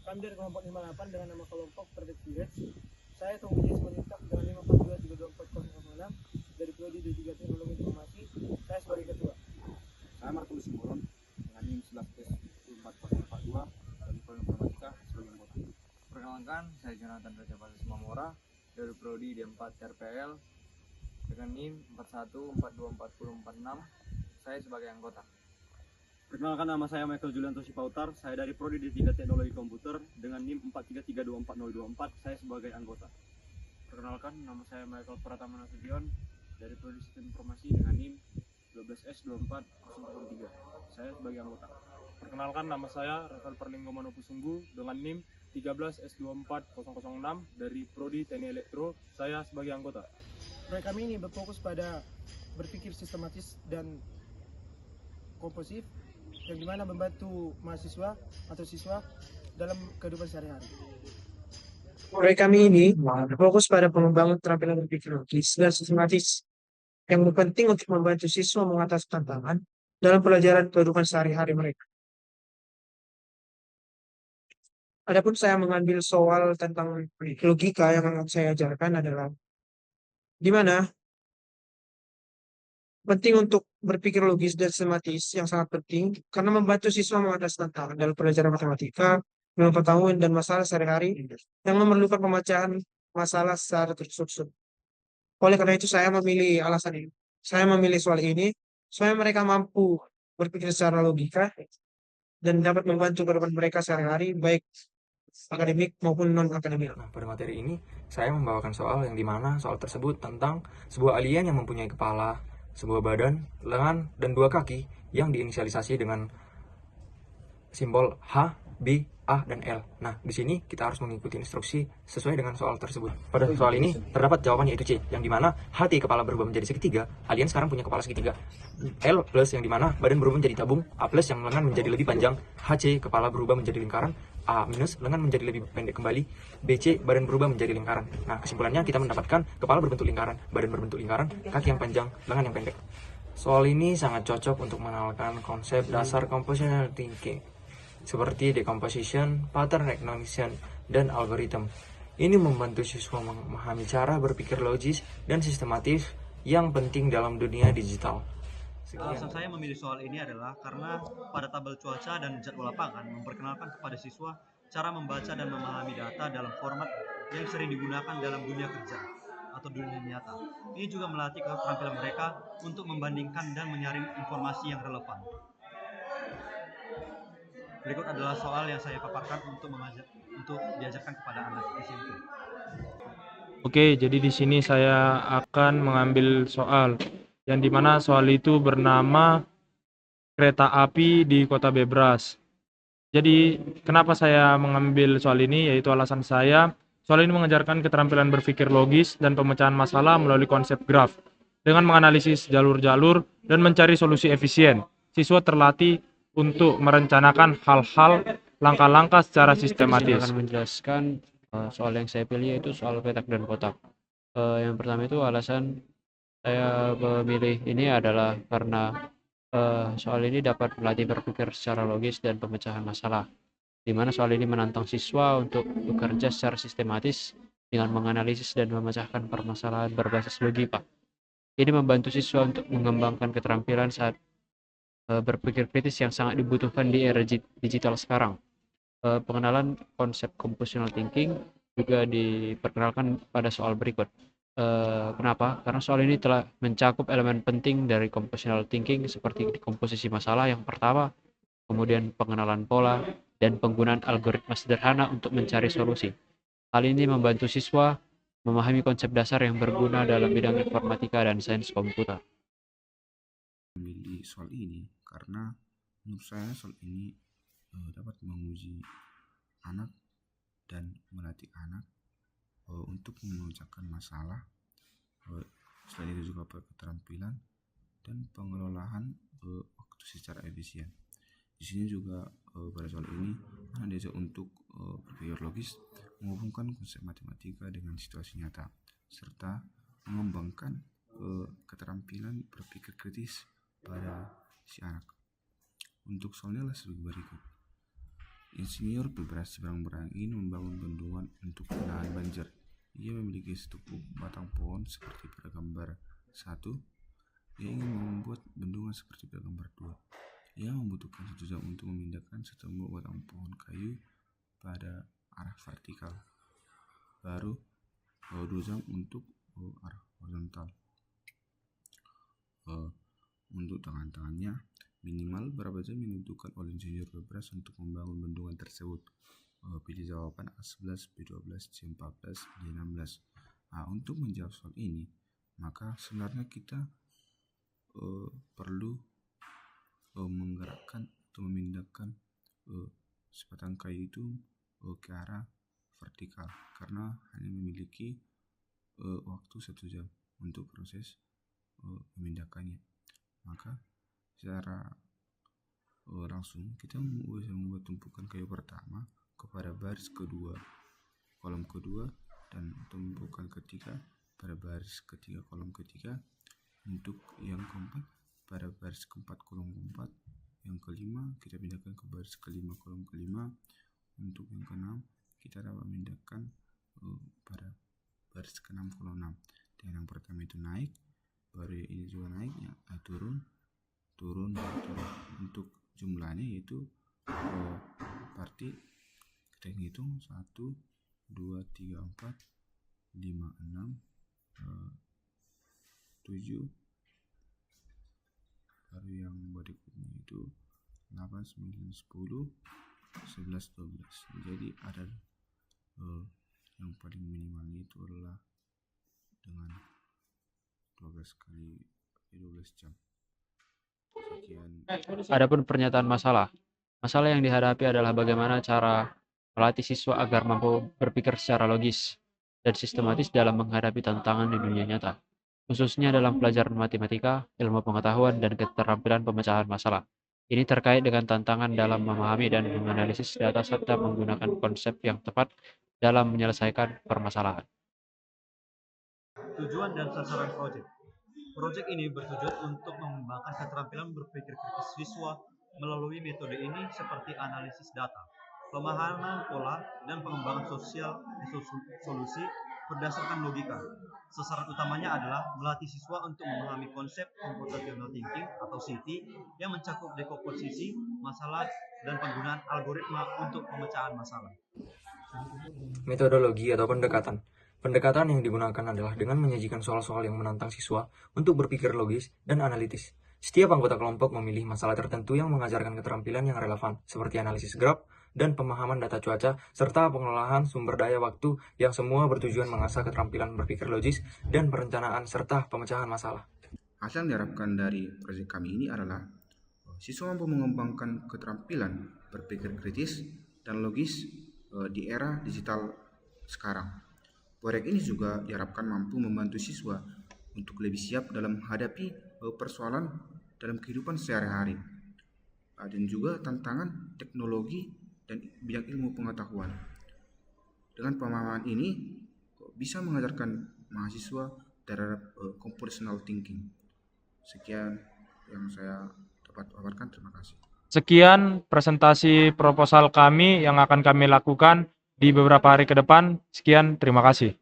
Kami dari kelompok 58 dengan nama kelompok Terdekat. Saya Tommy Jes Menitap dengan 542324006 dari Prodi D3 Teknologi Informasi. Saya sebagai ketua. Saya Markus Simbolon dengan NIM 11S24042 dari Prodi Informatika sebagai anggota. Perkenalkan, saya Jonathan Raja Basis Mamora dari Prodi D4 RPL dengan NIM 41424046. Saya sebagai anggota. Perkenalkan, nama saya Michael Julianto Sipautar. Saya dari Prodi D3 Teknologi Komputer dengan NIM 43324024. Saya sebagai anggota. Perkenalkan, nama saya Michael Pratama Nasution dari Prodi Sistem Informasi dengan NIM 12S24003. Saya sebagai anggota. Perkenalkan, nama saya Rafael Perlinggo Manopusunggu dengan NIM 13S24006 dari Prodi Teknik Elektro. Saya sebagai anggota. Proyek kami ini berfokus pada berpikir sistematis dan komposif yang dimana membantu mahasiswa atau siswa dalam kehidupan sehari-hari. Proyek kami ini berfokus pada pengembangan keterampilan berpikir logis dan sistematis yang penting untuk membantu siswa mengatasi tantangan dalam pelajaran kehidupan sehari-hari mereka. Adapun saya mengambil soal tentang logika yang akan saya ajarkan adalah di mana penting untuk berpikir logis dan sistematis yang sangat penting karena membantu siswa mengatasi tantangan dalam pelajaran matematika, ilmu pengetahuan dan masalah sehari-hari yang memerlukan pemecahan masalah secara tersusun. Oleh karena itu saya memilih alasan ini. Saya memilih soal ini supaya mereka mampu berpikir secara logika dan dapat membantu kehidupan mereka sehari-hari baik akademik maupun non-akademik. Nah, pada materi ini saya membawakan soal yang dimana soal tersebut tentang sebuah alien yang mempunyai kepala, sebuah badan, lengan, dan 2 kaki yang diinisialisasi dengan simbol H, B, A, dan L. Nah, di sini kita harus mengikuti instruksi sesuai dengan soal tersebut. Pada soal ini terdapat jawabannya yaitu C, yang dimana HT kepala berubah menjadi segitiga, alien sekarang punya kepala segitiga. L plus yang dimana badan berubah menjadi tabung, A plus yang lengan menjadi lebih panjang, HC kepala berubah menjadi lingkaran, A minus lengan menjadi lebih pendek kembali, BC badan berubah menjadi lingkaran. Nah, kesimpulannya kita mendapatkan kepala berbentuk lingkaran, badan berbentuk lingkaran, kaki yang panjang, lengan yang pendek. Soal ini sangat cocok untuk mengenalkan konsep dasar compositional thinking seperti decomposition, pattern recognition, dan algoritma. Ini membantu siswa memahami cara berpikir logis dan sistematis yang penting dalam dunia digital. Alasan saya memilih soal ini adalah karena pada tabel cuaca dan jadwal lapangan memperkenalkan kepada siswa cara membaca dan memahami data dalam format yang sering digunakan dalam dunia kerja atau dunia nyata. Ini juga melatih keterampilan mereka untuk membandingkan dan menyaring informasi yang relevan. Berikut adalah soal yang saya paparkan untuk diajarkan kepada anak SMP. Oke, jadi di sini saya akan mengambil soal yang dimana soal itu bernama kereta api di Kota Bebras. Jadi kenapa saya mengambil soal ini, yaitu alasan saya, soal ini mengajarkan keterampilan berpikir logis dan pemecahan masalah melalui konsep graf. Dengan menganalisis jalur-jalur dan mencari solusi efisien, siswa terlatih untuk merencanakan hal-hal langkah-langkah secara sistematis. Saya akan menjelaskan soal yang saya pilih yaitu soal petak dan kotak. Yang pertama itu alasan saya memilih ini adalah karena soal ini dapat melatih berpikir secara logis dan pemecahan masalah, di mana soal ini menantang siswa untuk bekerja secara sistematis dengan menganalisis dan memecahkan permasalahan berbasis logika. Ini membantu siswa untuk mengembangkan keterampilan saat berpikir kritis yang sangat dibutuhkan di era digital sekarang. Pengenalan konsep compositional thinking juga diperkenalkan pada soal berikut. Kenapa? Karena soal ini telah mencakup elemen penting dari compositional thinking seperti komposisi masalah yang pertama, kemudian pengenalan pola, dan penggunaan algoritma sederhana untuk mencari solusi. Hal ini membantu siswa memahami konsep dasar yang berguna dalam bidang informatika dan sains komputer. Memilih soal ini karena menurut saya soal ini dapat menguji anak dan melatih anak untuk memecahkan masalah, selain itu juga keterampilan dan pengelolaan waktu secara efisien. Di sini juga pada soal ini anak diajak untuk berpikir logis, menghubungkan konsep matematika dengan situasi nyata, serta mengembangkan keterampilan berpikir kritis pada si anak. Untuk soalnya adalah sebagai berikut. Insinyur Bebrasi Barang-Barang ini membangun bendungan untuk menahan banjir. Ia memiliki setumpuk batang pohon seperti pada gambar 1. Ia ingin membuat bendungan seperti pada gambar 2. Ia membutuhkan 1 jam untuk memindahkan setumpuk batang pohon kayu pada arah vertikal, baru 2 jam untuk arah horizontal. Untuk tangan-tangannya, minimal berapa jam yang dibutuhkan oleh Insinyur Bebras untuk membangun bendungan tersebut? Pilih jawaban A11, B12, C14, D16. Untuk menjawab soal ini, maka sebenarnya kita perlu menggerakkan atau memindahkan sebatang kayu itu ke arah vertikal, karena hanya memiliki waktu 1 jam untuk proses memindahkannya. Maka secara langsung kita bisa membuat tumpukan kayu pertama kepada baris kedua kolom kedua, dan tumpukan ketiga pada baris ketiga kolom ketiga. Untuk yang keempat pada baris keempat kolom keempat. Yang kelima kita pindahkan ke baris kelima kolom kelima. Untuk yang keenam kita dapat memindahkan pada baris keenam kolom 6. Dan yang pertama itu naik, baru ini juga naik, ya, turun. Untuk jumlahnya yaitu berarti kita hitung 1, 2, 3, 4, 5, 6, 7, baru yang berikutnya itu 8, 9, 10, 11, 12. Jadi ada yang paling minimalnya itu adalah dengan 12 kali 12 jam. Sekian. Adapun pernyataan masalah. Masalah yang dihadapi adalah bagaimana cara melatih siswa agar mampu berpikir secara logis dan sistematis dalam menghadapi tantangan di dunia nyata, khususnya dalam pelajaran matematika, ilmu pengetahuan, dan keterampilan pemecahan masalah. Ini terkait dengan tantangan dalam memahami dan menganalisis data serta menggunakan konsep yang tepat dalam menyelesaikan permasalahan. Tujuan dan sasaran proyek. Proyek ini bertujuan untuk mengembangkan keterampilan berpikir kritis siswa melalui metode ini seperti analisis data, pemahaman pola, dan pengembangan solusi berdasarkan logika. Sasaran utamanya adalah melatih siswa untuk memahami konsep computational thinking atau CT yang mencakup dekomposisi masalah dan penggunaan algoritma untuk pemecahan masalah. Metodologi atau pendekatan. Pendekatan yang digunakan adalah dengan menyajikan soal-soal yang menantang siswa untuk berpikir logis dan analitis. Setiap anggota kelompok memilih masalah tertentu yang mengajarkan keterampilan yang relevan, seperti analisis graf dan pemahaman data cuaca, serta pengelolaan sumber daya waktu, yang semua bertujuan mengasah keterampilan berpikir logis dan perencanaan serta pemecahan masalah. Hasil yang diharapkan dari proyek kami ini adalah siswa mampu mengembangkan keterampilan berpikir kritis dan logis di era digital sekarang. Proyek ini juga diharapkan mampu membantu siswa untuk lebih siap dalam menghadapi persoalan dalam kehidupan sehari-hari, dan juga tantangan teknologi dan bidang ilmu pengetahuan. Dengan pemahaman ini bisa mengajarkan mahasiswa terhadap computational thinking. Sekian yang saya dapat paparkan, terima kasih. Sekian presentasi proposal kami yang akan kami lakukan di beberapa hari ke depan. Sekian, terima kasih.